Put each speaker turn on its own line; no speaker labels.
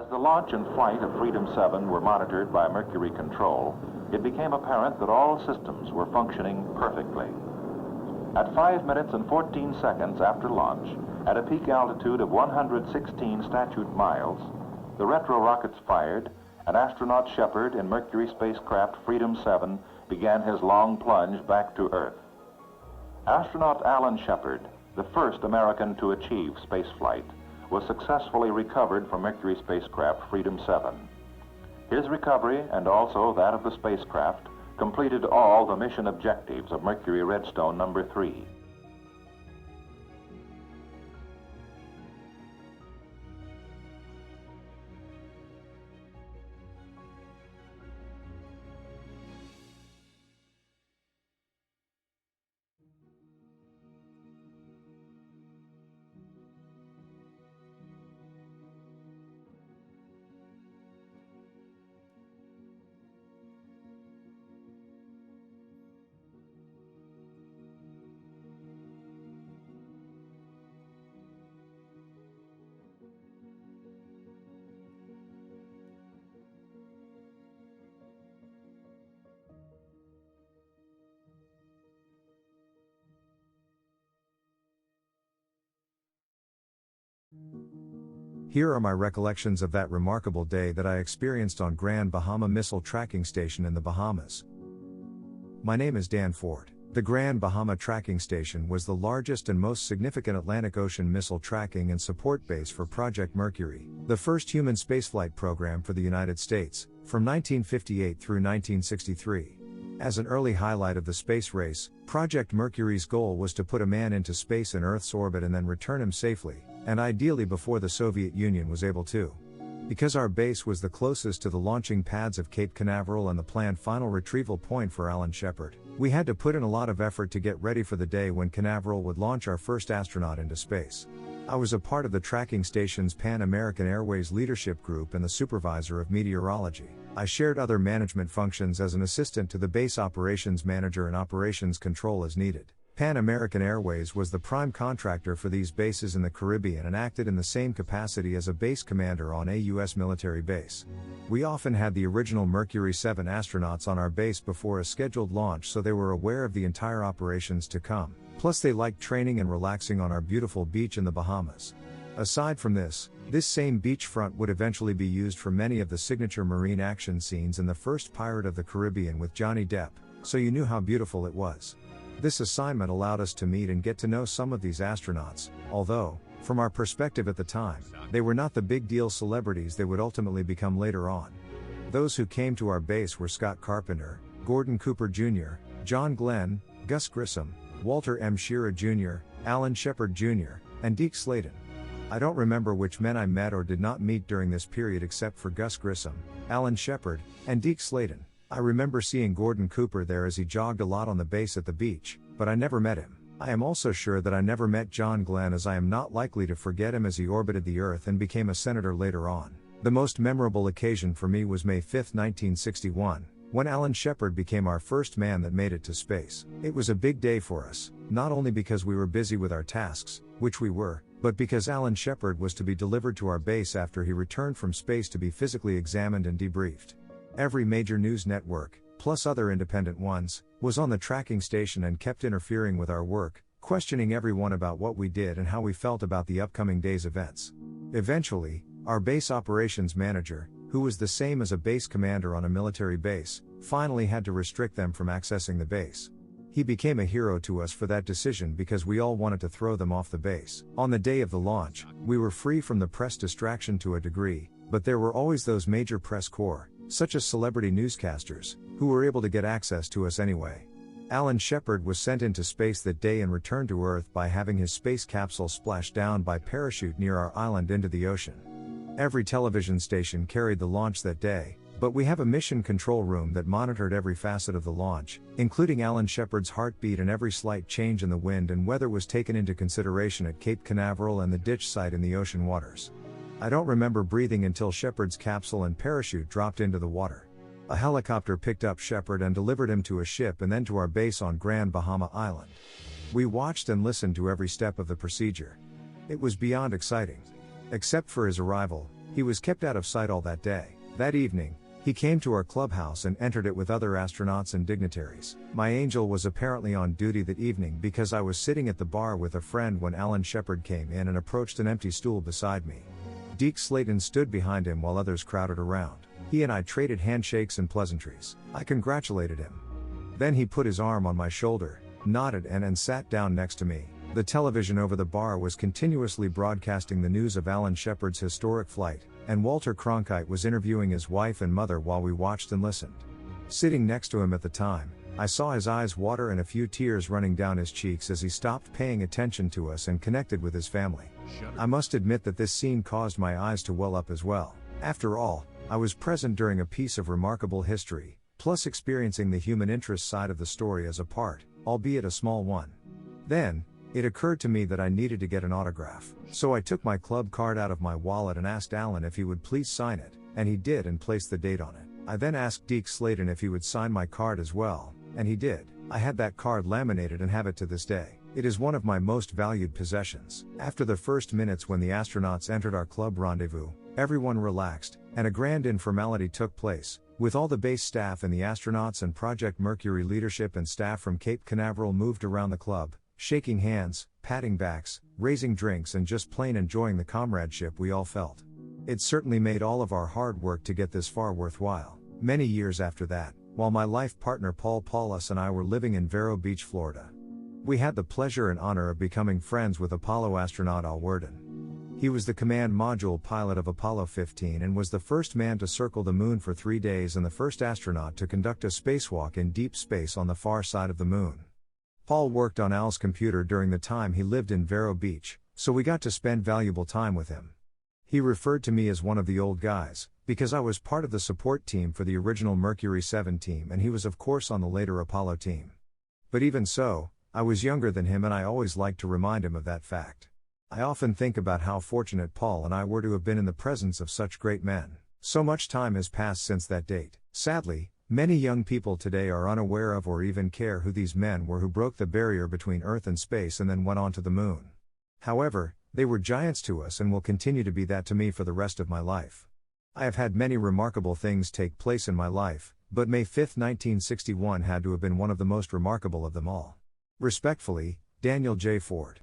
As the launch and flight of Freedom 7 were monitored by Mercury Control, it became apparent that all systems were functioning perfectly. At 5 minutes and 14 seconds after launch, at a peak altitude of 116 statute miles, the retro rockets fired, and astronaut Shepard in Mercury spacecraft Freedom 7 began his long plunge back to Earth. Astronaut Alan Shepard, the first American to achieve spaceflight, was successfully recovered from Mercury spacecraft Freedom 7. His recovery, and also that of the spacecraft, completed all the mission objectives of Mercury Redstone number 3.
Here are my recollections of that remarkable day that I experienced on Grand Bahama Missile Tracking Station in the Bahamas. My name is Dan Ford. The Grand Bahama Tracking Station was the largest and most significant Atlantic Ocean missile tracking and support base for Project Mercury, the first human spaceflight program for the United States, from 1958 through 1963. As an early highlight of the space race, Project Mercury's goal was to put a man into space in Earth's orbit and then return him safely, and ideally before the Soviet Union was able to. Because our base was the closest to the launching pads of Cape Canaveral and the planned final retrieval point for Alan Shepard, we had to put in a lot of effort to get ready for the day when Canaveral would launch our first astronaut into space. I was a part of the tracking station's Pan American Airways leadership group and the supervisor of meteorology. I shared other management functions as an assistant to the base operations manager and operations control as needed. Pan American Airways was the prime contractor for these bases in the Caribbean and acted in the same capacity as a base commander on a U.S. military base. We often had the original Mercury 7 astronauts on our base before a scheduled launch, so they were aware of the entire operations to come. Plus they liked training and relaxing on our beautiful beach in the Bahamas. Aside from this same beachfront would eventually be used for many of the signature marine action scenes in the first Pirate of the Caribbean with Johnny Depp, so you knew how beautiful it was. This assignment allowed us to meet and get to know some of these astronauts, although, from our perspective at the time, they were not the big deal celebrities they would ultimately become later on. Those who came to our base were Scott Carpenter, Gordon Cooper Jr., John Glenn, Gus Grissom, Walter M. Shearer Jr., Alan Shepard Jr., and Deke Slayton. I don't remember which men I met or did not meet during this period except for Gus Grissom, Alan Shepard, and Deke Slayton. I remember seeing Gordon Cooper there as he jogged a lot on the base at the beach, but I never met him. I am also sure that I never met John Glenn, as I am not likely to forget him as he orbited the Earth and became a senator later on. The most memorable occasion for me was May 5, 1961, when Alan Shepard became our first man that made it to space. It was a big day for us, not only because we were busy with our tasks, which we were, but because Alan Shepard was to be delivered to our base after he returned from space to be physically examined and debriefed. Every major news network, plus other independent ones, was on the tracking station and kept interfering with our work, questioning everyone about what we did and how we felt about the upcoming day's events. Eventually, our base operations manager, who was the same as a base commander on a military base, finally had to restrict them from accessing the base. He became a hero to us for that decision because we all wanted to throw them off the base. On the day of the launch, we were free from the press distraction to a degree, but there were always those major press corps, such as celebrity newscasters, who were able to get access to us anyway. Alan Shepard was sent into space that day and returned to Earth by having his space capsule splash down by parachute near our island into the ocean. Every television station carried the launch that day, but we have a mission control room that monitored every facet of the launch, including Alan Shepard's heartbeat, and every slight change in the wind and weather was taken into consideration at Cape Canaveral and the ditch site in the ocean waters. I don't remember breathing until Shepard's capsule and parachute dropped into the water. A helicopter picked up Shepard and delivered him to a ship and then to our base on Grand Bahama Island. We watched and listened to every step of the procedure. It was beyond exciting. Except for his arrival, He was kept out of sight all that day. That evening, he came to our clubhouse and entered it with other astronauts and dignitaries. My angel was apparently on duty that evening because I was sitting at the bar with a friend when Alan Shepard came in and approached an empty stool beside me. Deke Slayton stood behind him while others crowded around. He and I traded handshakes and pleasantries. I congratulated him. Then he put his arm on my shoulder, nodded and sat down next to me. The television over the bar was continuously broadcasting the news of Alan Shepard's historic flight, and Walter Cronkite was interviewing his wife and mother while we watched and listened. Sitting next to him at the time, I saw his eyes water and a few tears running down his cheeks as he stopped paying attention to us and connected with his family. I must admit that this scene caused my eyes to well up as well. After all, I was present during a piece of remarkable history, plus experiencing the human interest side of the story as a part, albeit a small one. Then, it occurred to me that I needed to get an autograph. So I took my club card out of my wallet and asked Alan if he would please sign it, and he did and placed the date on it. I then asked Deke Slayton if he would sign my card as well, and he did. I had that card laminated and have it to this day. It is one of my most valued possessions. After the first minutes when the astronauts entered our club rendezvous, everyone relaxed, and a grand informality took place, with all the base staff and the astronauts and Project Mercury leadership and staff from Cape Canaveral moved around the club, shaking hands, patting backs, raising drinks and just plain enjoying the comradeship we all felt. It certainly made all of our hard work to get this far worthwhile. Many years after that, while my life partner Paul Paulus and I were living in Vero Beach, Florida, we had the pleasure and honor of becoming friends with Apollo astronaut Al Worden. He was the command module pilot of Apollo 15 and was the first man to circle the moon for 3 days and the first astronaut to conduct a spacewalk in deep space on the far side of the moon. Paul worked on Al's computer during the time he lived in Vero Beach, so we got to spend valuable time with him. He referred to me as one of the old guys, because I was part of the support team for the original Mercury 7 team and he was of course on the later Apollo team. But even so, I was younger than him and I always liked to remind him of that fact. I often think about how fortunate Paul and I were to have been in the presence of such great men. So much time has passed since that date. Sadly, many young people today are unaware of or even care who these men were who broke the barrier between Earth and space and then went on to the moon. However, they were giants to us and will continue to be that to me for the rest of my life. I have had many remarkable things take place in my life, but May 5, 1961 had to have been one of the most remarkable of them all. Respectfully, Daniel J. Ford.